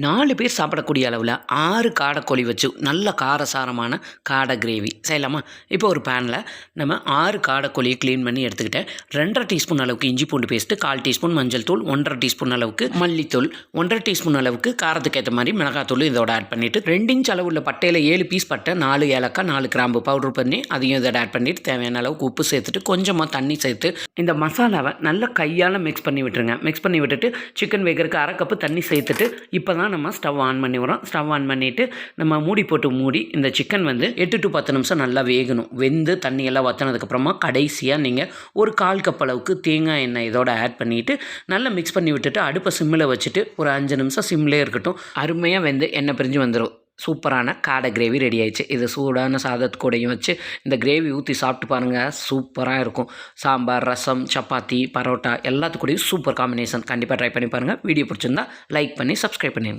4 பேர் சாப்பிடக்கூடிய அளவில் 6 காடைக்கோழி வச்சு நல்ல காரசாரமான காடை கிரேவி செய்யலாமா? இப்போ ஒரு பேனில் நம்ம 6 காடைக்கோழியை க்ளீன் பண்ணி எடுத்துக்கிட்டேன். 2.5 டீஸ்பூன் அளவுக்கு இஞ்சி பூண்டு பேஸ்ட்டு, 1/4 டீஸ்பூன் மஞ்சள் தூள், 1.5 டீஸ்பூன் அளவுக்கு மல்லித்தூள், 1.5 டீஸ்பூன் அளவுக்கு காரத்துக்கு ஏற்ற மாதிரி மிளகாத்தூள் இதோட ஆட் பண்ணிவிட்டு 2 இன்ச் அளவுள்ள பட்டையில் 7 பீஸ் பட்டை, 4 ஏலக்காய், 4 கிராம்பு பவுடர் பண்ணி அதையும் இதோட ஆட் பண்ணிவிட்டு தேவையான அளவுக்கு உப்பு சேர்த்துட்டு கொஞ்சமாக தண்ணி சேர்த்து இந்த மசாலாவை நல்லா கையால் மிக்ஸ் பண்ணி விட்டுருங்க. மிக்ஸ் பண்ணி விட்டுட்டு சிக்கன் வேகிறதுக்கு 1/2 கப்பு தண்ணி சேர்த்துட்டு இப்போ தான் நம்ம ஸ்டவ் ஆன் பண்ணி வரோம். ஸ்டவ் ஆன் பண்ணிவிட்டு நம்ம மூடி இந்த சிக்கன் வந்து 8 to 10 நிமிஷம் நல்லா வேகணும். வெந்து தண்ணியெல்லாம் வற்றினதுக்கப்புறமா கடைசியாக நீங்கள் ஒரு 1/4 கப் அளவுக்கு தேங்காய் எண்ணெய் இதோட ஆட் பண்ணிவிட்டு நல்லா மிக்ஸ் பண்ணி விட்டுட்டு அடுப்பை சிம்மில் வச்சுட்டு ஒரு 5 நிமிஷம் சிம்லேயே இருக்கட்டும். அருமையாக வெந்து எண்ணெய் பிரிஞ்சு வந்துடும். சூப்பரான காடை கிரேவி ரெடி ஆயிடுச்சு. இது சூடான சாதத்து கூடையும் வச்சு இந்த கிரேவி ஊற்றி சாப்பிட்டு பாருங்கள், சூப்பராக இருக்கும். சாம்பார், ரசம், சப்பாத்தி, பரோட்டா எல்லாத்துக்கூடையும் சூப்பர் காம்பினேஷன். கண்டிப்பாக ட்ரை பண்ணி பாருங்கள். வீடியோ பிடிச்சிருந்தா லைக் பண்ணி சப்ஸ்கிரைப் பண்ணிடுங்க.